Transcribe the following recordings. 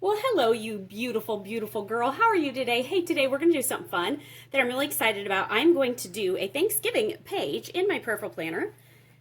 Well, hello, you beautiful, beautiful girl. How are you today? Hey, today we're going to do something fun that I'm really excited about. I'm going to do a Thanksgiving page in my Prayerful planner.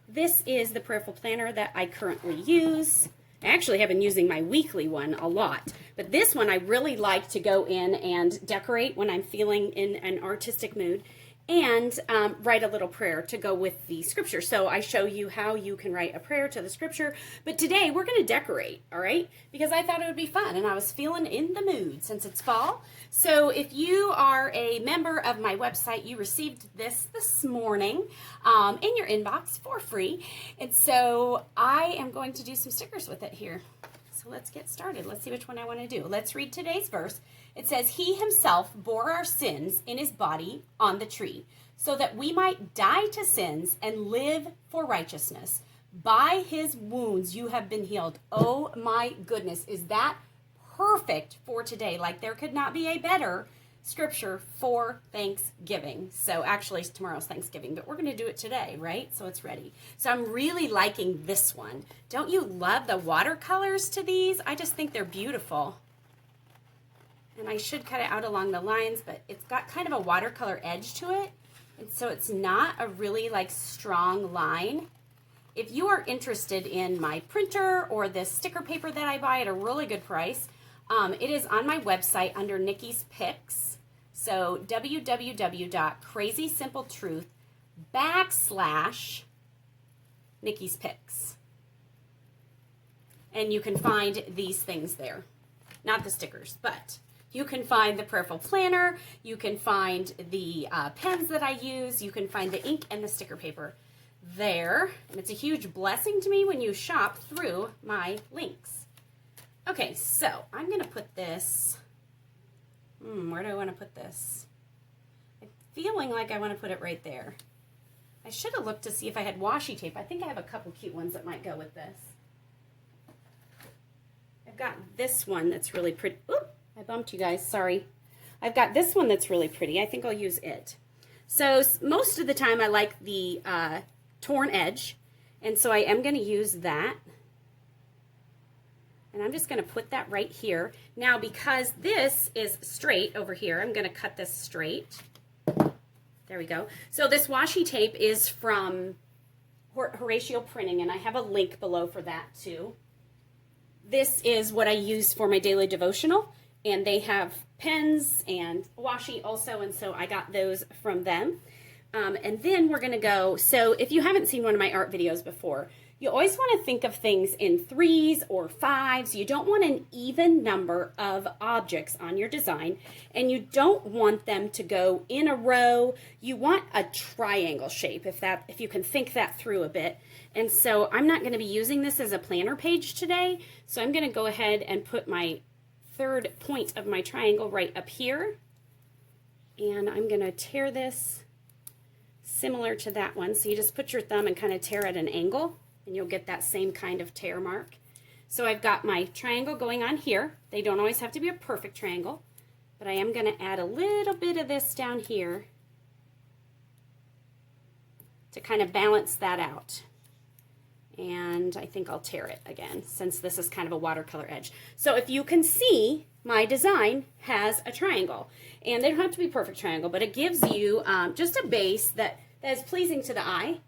This is the Prayerful planner that I currently use. I actually have been using my weekly one a lot, but this one I really like to go in and decorate when I'm feeling in an artistic mood and write a little prayer to go with the scripture. So I show you how you can write a prayer to the scripture, but today we're going to decorate, all right? Because I thought it would be fun and I was feeling in the mood since it's fall. So if you are a member of my website, you received this morning in your inbox for free. And so I am going to do some stickers with it here. So let's get started. Let's see which one I want to do. Let's read today's verse. It says, "He himself bore our sins in his body on the tree, so that we might die to sins and live for righteousness. By his wounds you have been healed." Oh my goodness, is that perfect for today? Like there could not be a better scripture for Thanksgiving. So actually tomorrow's Thanksgiving, but we're going to do it today, right? So it's ready. So I'm really liking this one. Don't you love the watercolors to these? I just think they're beautiful. And I should cut it out along the lines, but it's got kind of a watercolor edge to it. And so it's not a really like strong line. If you are interested in my printer or this sticker paper that I buy at a really good price, it is on my website under Nicki's Picks. So www.crazysimpletruth/ Nicki's Picks. And you can find these things there. Not the stickers, but you can find the Prayerful planner, you can find the pens that I use, you can find the ink and the sticker paper there. And it's a huge blessing to me when you shop through my links. Okay, so I'm going to put this, where do I want to put this? I'm feeling like I want to put it right there. I should have looked to see if I had washi tape. I think I have a couple cute ones that might go with this. I've got this one that's really pretty. Oop, I bumped you guys, sorry. I've got this one that's really pretty. I think I'll use it. So most of the time I like the torn edge, and so I am going to use that. And I'm just going to put that right here. Now, because this is straight over here, I'm going to cut this straight. There we go. So this washi tape is from Horatio Printing, and I have a link below for that too. This is what I use for my daily devotional, and they have pens and washi also, and so I got those from them. And then we're going to go, so if you haven't seen one of my art videos before, you always want to think of things in 3s or 5s. You don't want an even number of objects on your design, and you don't want them to go in a row. You want a triangle shape, if you can think that through a bit. And so I'm not going to be using this as a planner page today, so I'm going to go ahead and put my third point of my triangle right up here. And I'm going to tear this similar to that one. So you just put your thumb and kind of tear at an angle, and you'll get that same kind of tear mark. So I've got my triangle going on here. They don't always have to be a perfect triangle, but I am going to add a little bit of this down here to kind of balance that out. And I think I'll tear it again since this is kind of a watercolor edge. So if you can see, my design has a triangle, and they don't have to be perfect triangle, but it gives you just a base that is pleasing to the eye.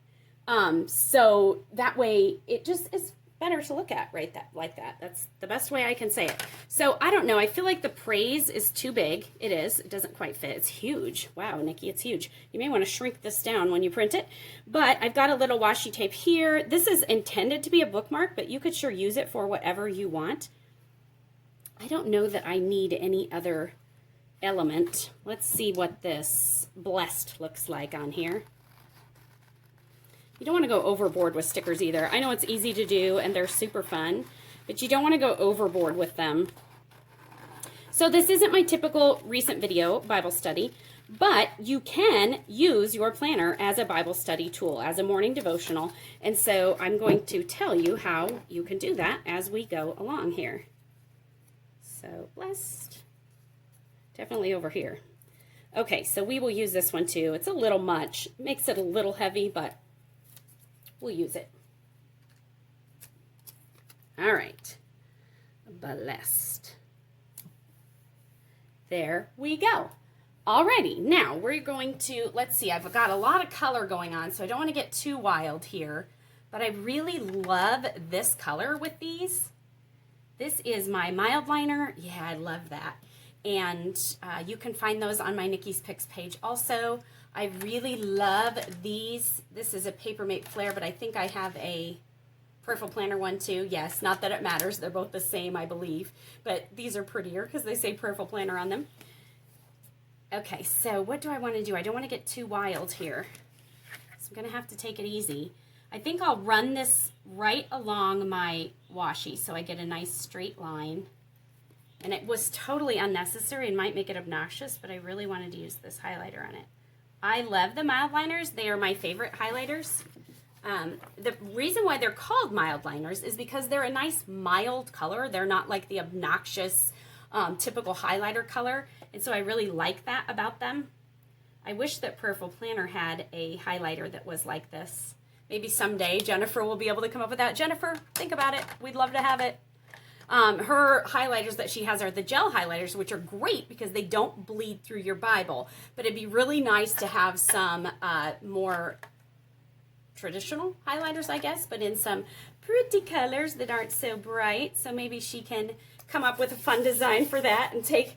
So that way it just is better to look at like that. That's the best way I can say it. So I don't know. I feel like the praise is too big. It is. It doesn't quite fit. It's huge. Wow, Nicki, it's huge. You may want to shrink this down when you print it. But I've got a little washi tape here. This is intended to be a bookmark, but you could sure use it for whatever you want. I don't know that I need any other element. Let's see what this blessed looks like on here. You don't want to go overboard with stickers either. I know it's easy to do and they're super fun, but you don't want to go overboard with them. So this isn't my typical recent video Bible study, but you can use your planner as a Bible study tool, as a morning devotional. And so I'm going to tell you how you can do that as we go along here. So blessed, definitely over here. Okay, so we will use this one too. It's a little much, makes it a little heavy, but we'll use it. All right, blessed. There we go. Alrighty, now we're going to, let's see, I've got a lot of color going on, so I don't want to get too wild here, but I really love this color with these. This is my mild liner. Yeah, I love that. And you can find those on my Nicki's Picks page also. I really love these. This is a Papermate Flare, but I think I have a Prayerful Planner one too. Yes, not that it matters. They're both the same, I believe. But these are prettier because they say Prayerful Planner on them. Okay, so what do I want to do? I don't want to get too wild here. So I'm going to have to take it easy. I think I'll run this right along my washi so I get a nice straight line. And it was totally unnecessary and might make it obnoxious, but I really wanted to use this highlighter on it. I love the mild liners. They are my favorite highlighters. The reason why they're called mild liners is because they're a nice mild color. They're not like the obnoxious typical highlighter color. And so I really like that about them. I wish that Prayerful Planner had a highlighter that was like this. Maybe someday Jennifer will be able to come up with that. Jennifer, think about it. We'd love to have it. Her highlighters that she has are the gel highlighters, which are great because they don't bleed through your Bible. But it'd be really nice to have some more traditional highlighters, I guess, but in some pretty colors that aren't so bright. So maybe she can come up with a fun design for that and take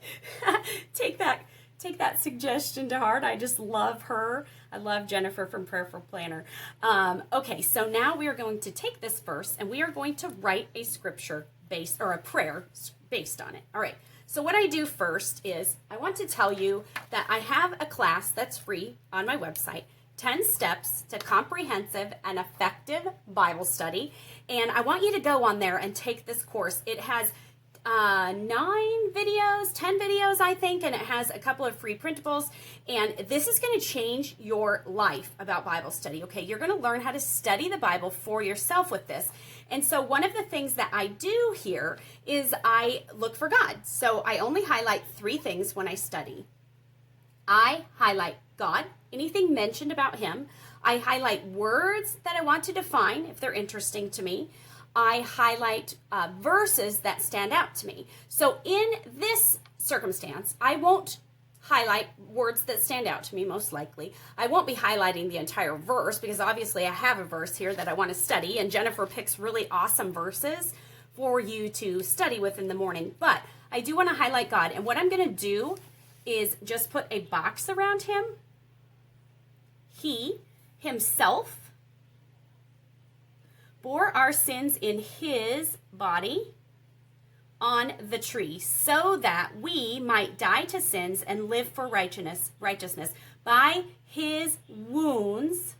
that suggestion to heart. I just love her. I love Jennifer from Prayerful Planner. Okay, so now we are going to take this verse and we are going to write a scripture based, or a prayer based on it. All right, so what I do first is I want to tell you that I have a class that's free on my website, 10 Steps to Comprehensive and Effective Bible Study. And I want you to go on there and take this course. It has 10 videos, I think, and it has a couple of free printables. And this is going to change your life about Bible study, okay? You're going to learn how to study the Bible for yourself with this. And so one of the things that I do here is I look for God. So I only highlight 3 things when I study. I highlight God, anything mentioned about him. I highlight words that I want to define if they're interesting to me. I highlight verses that stand out to me. So in this circumstance, I won't highlight words that stand out to me, most likely. I won't be highlighting the entire verse because obviously I have a verse here that I want to study, and Jennifer picks really awesome verses for you to study with in the morning. But I do want to highlight God, and what I'm going to do is just put a box around him. He, himself, bore our sins in his body on the tree so that we might die to sins and live for righteousness. By his wounds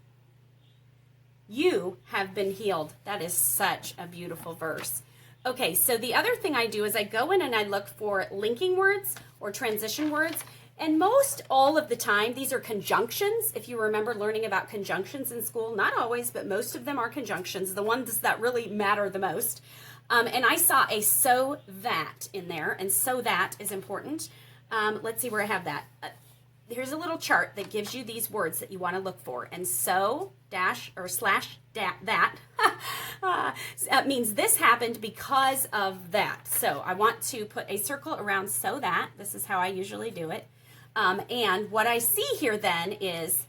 you have been healed. That is such a beautiful verse. Okay, so the other thing I do is I go in and I look for linking words or transition words. And most all of the time, these are conjunctions. If you remember learning about conjunctions in school, not always, but most of them are conjunctions, the ones that really matter the most. And I saw a so that in there, and so that is important. Let's see where I have that. Here's a little chart that gives you these words that you want to look for. And so dash or slash that means this happened because of that. So I want to put a circle around so that. This is how I usually do it. And what I see here then is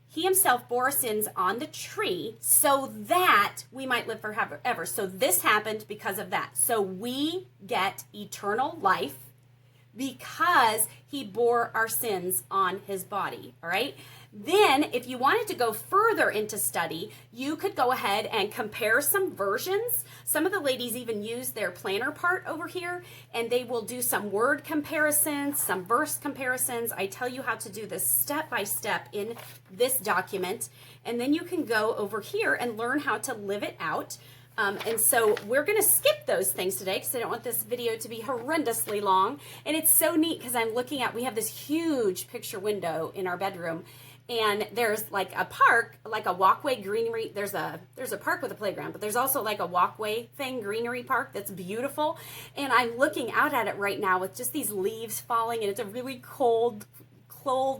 he himself bore our sins on the tree so that we might live forever. So this happened because of that. So we get eternal life because he bore our sins on his body, all right? Then, if you wanted to go further into study, you could go ahead and compare some versions. Some of the ladies even use their planner part over here, and they will do some word comparisons, some verse comparisons. I tell you how to do this step by step in this document, and then you can go over here and learn how to live it out. And so we're going to skip those things today because I don't want this video to be horrendously long. And it's so neat because I'm looking at, we have this huge picture window in our bedroom, and there's like a park, like a walkway greenery. There's a park with a playground, but there's also like a walkway thing, greenery park that's beautiful. And I'm looking out at it right now with just these leaves falling, and it's a really cold,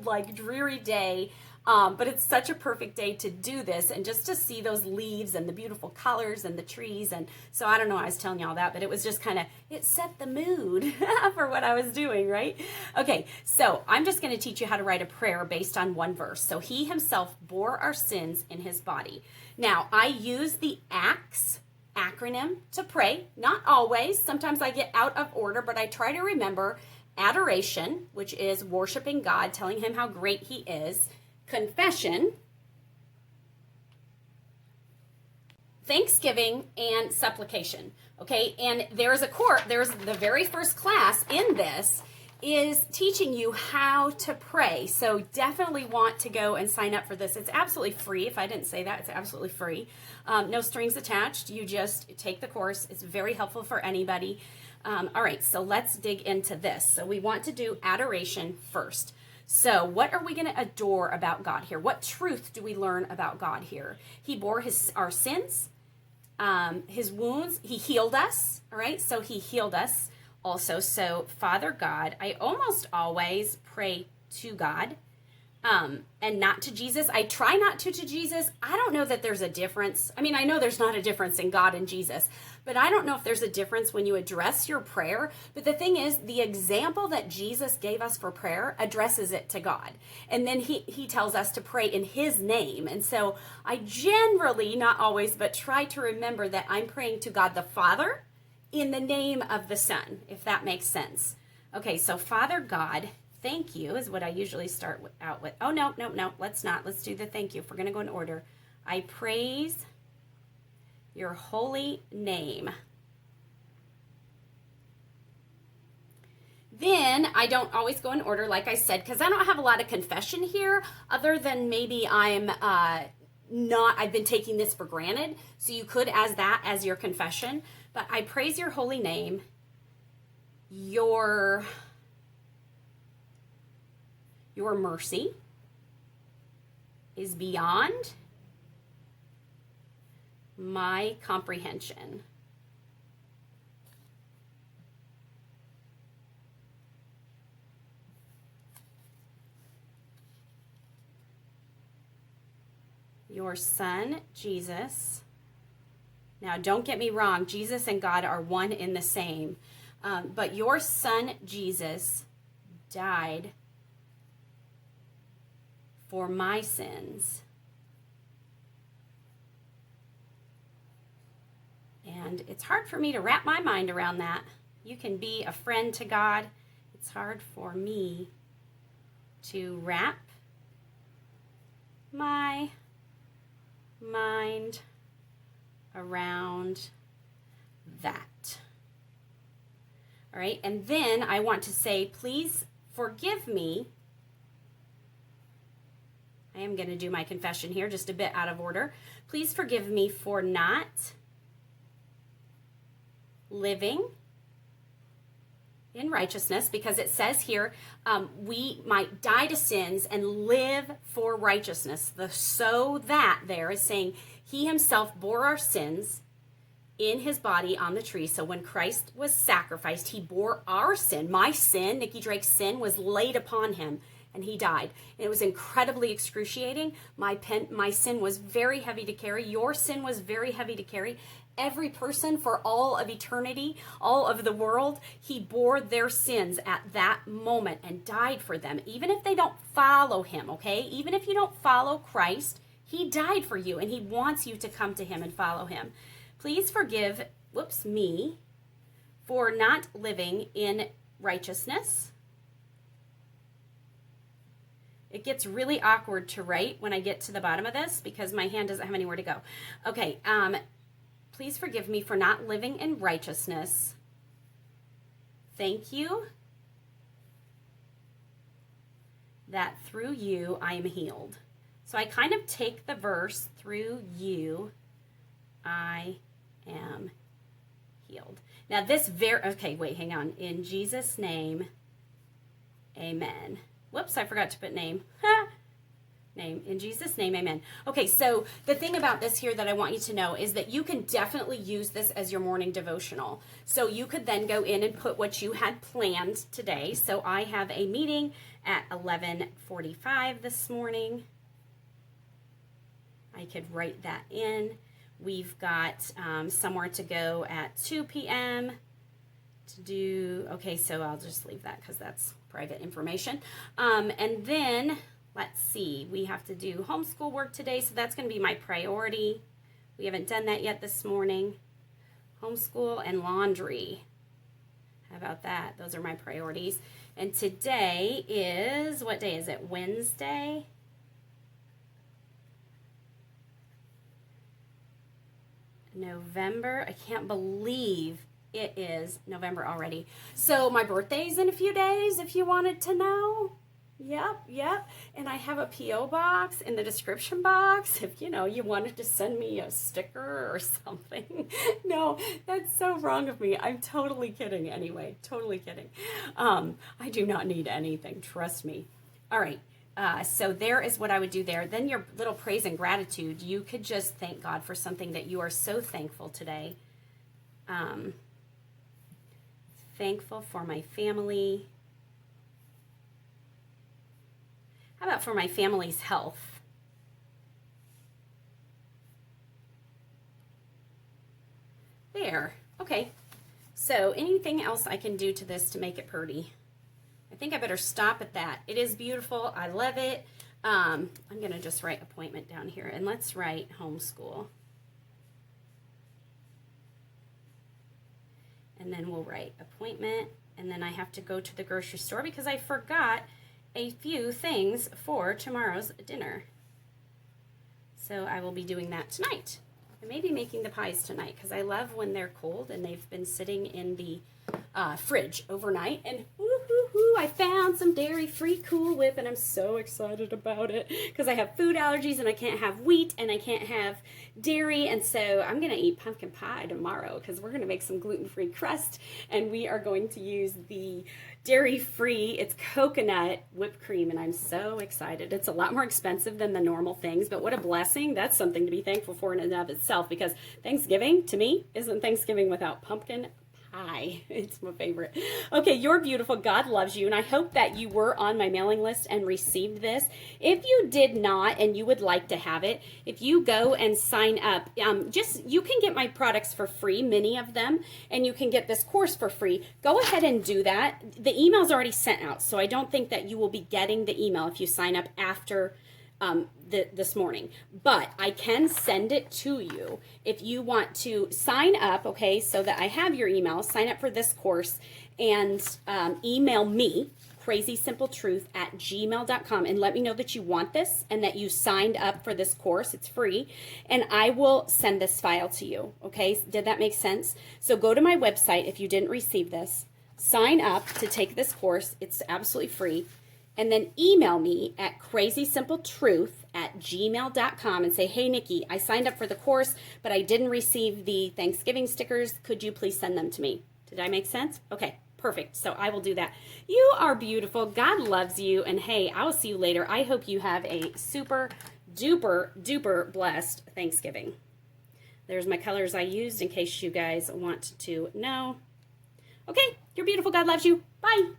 like dreary day. But it's such a perfect day to do this and just to see those leaves and the beautiful colors and the trees. And so I don't know why I was telling you all that, but it was just kind of, it set the mood for what I was doing, right? Okay, so I'm just going to teach you how to write a prayer based on one verse. So he himself bore our sins in his body. Now, I use the ACTS acronym to pray. Not always. Sometimes I get out of order, but I try to remember Adoration, which is worshiping God, telling him how great he is. Confession, thanksgiving, and supplication. Okay, and there's the very first class in this is teaching you how to pray. So definitely want to go and sign up for this. It's absolutely free. If I didn't say that, it's absolutely free. No strings attached. You just take the course. It's very helpful for anybody. All right, so let's dig into this. So we want to do adoration first. So what are we going to adore about God here? What truth do we learn about God here? He bore our sins, his wounds. He healed us. All right, so he healed us also. So Father God, I almost always pray to God and not to Jesus. I try not to Jesus. I don't know that there's a difference. I mean, I know there's not a difference in God and Jesus, but I don't know if there's a difference when you address your prayer. But the thing is, the example that Jesus gave us for prayer addresses it to God. And then he tells us to pray in his name. And so I generally, not always, but try to remember that I'm praying to God the Father in the name of the Son, if that makes sense. Okay, so Father God, thank you is what I usually start out with. Oh, no, let's not. Let's do the thank you. If we're going to go in order. I praise your holy name. Then I don't always go in order, like I said, because I don't have a lot of confession here, other than maybe I've been taking this for granted. So you could as that as your confession. But I praise your holy name, your mercy is beyond my comprehension. Your Son, Jesus. Now, don't get me wrong. Jesus and God are one in the same. But your Son, Jesus, died for my sins. And it's hard for me to wrap my mind around that. You can be a friend to God. It's hard for me to wrap my mind around that. All right, and then I want to say, please forgive me. I am going to do my confession here, just a bit out of order. Please forgive me for not living in righteousness, because it says here we might die to sins and live for righteousness. The so that there is saying he himself bore our sins in his body on the tree. So when Christ was sacrificed, he bore our sin. My sin, Nicki Drake's sin, was laid upon him, and he died. And it was incredibly excruciating. My sin was very heavy to carry. Your sin was very heavy to carry. Every person for all of eternity, all of the world, he bore their sins at that moment and died for them. Even if they don't follow him, okay? Even if you don't follow Christ, he died for you, and he wants you to come to him and follow him. Please forgive, me, for not living in righteousness. It gets really awkward to write when I get to the bottom of this because my hand doesn't have anywhere to go. Okay, please forgive me for not living in righteousness. Thank you that through you I am healed. So I kind of take the verse, through you I am healed. Now this okay, wait, hang on. In Jesus' name, amen. Whoops, I forgot to put name. Name. In Jesus' name, amen. Okay, so the thing about this here that I want you to know is that you can definitely use this as your morning devotional. So you could then go in and put what you had planned today. So I have a meeting at 11:45 this morning. I could write that in. We've got somewhere to go at 2 p.m. to do, okay, so I'll just leave that because that's private information. And then, let's see, we have to do homeschool work today, so that's going to be my priority. We haven't done that yet this morning. Homeschool and laundry. How about that? Those are my priorities. And today is, what day is it? Wednesday? November. I can't believe it is November already. So my birthday's in a few days, if you wanted to know. Yep. And I have a P.O. box in the description box if, you wanted to send me a sticker or something. No, that's so wrong of me. I'm totally kidding anyway. Totally kidding. I do not need anything. Trust me. All right. So there is what I would do there. Then your little praise and gratitude. You could just thank God for something that you are so thankful today. Thankful for my family. How about for my family's health? There. Okay. So anything else I can do to this to make it pretty? I think I better stop at that. It is beautiful. I love it. I'm going to just write appointment down here. And let's write homeschool. And then we'll write appointment. And then I have to go to the grocery store because I forgot a few things for tomorrow's dinner. So I will be doing that tonight. I may be making the pies tonight because I love when they're cold and they've been sitting in the fridge overnight. And woo-hoo-hoo, I found some dairy-free Cool Whip and I'm so excited about it because I have food allergies and I can't have wheat and I can't have dairy. And so I'm going to eat pumpkin pie tomorrow because we're going to make some gluten-free crust and we are going to use the dairy-free, it's coconut whipped cream, and I'm so excited. It's a lot more expensive than the normal things, but what a blessing. That's something to be thankful for in and of itself, because Thanksgiving, to me, isn't Thanksgiving without pumpkin pie. It's my favorite. Okay, you're beautiful. God loves you, and I hope that you were on my mailing list and received this. If you did not and you would like to have it, if you go and sign up, you can get my products for free, many of them, and you can get this course for free. Go ahead and do that. The email's already sent out, so I don't think that you will be getting the email if you sign up after this morning, but I can send it to you if you want to sign up, okay, so that I have your email. Sign up for this course and email me, crazysimpletruth@gmail.com, and let me know that you want this and that you signed up for this course. It's free, and I will send this file to you, okay? Did that make sense? So go to my website if you didn't receive this, sign up to take this course. It's absolutely free. And then email me at crazysimpletruth@gmail.com and say, hey, Nicki, I signed up for the course, but I didn't receive the Thanksgiving stickers. Could you please send them to me? Did I make sense? Okay, perfect. So I will do that. You are beautiful. God loves you. And hey, I will see you later. I hope you have a super duper duper blessed Thanksgiving. There's my colors I used in case you guys want to know. Okay, you're beautiful. God loves you. Bye.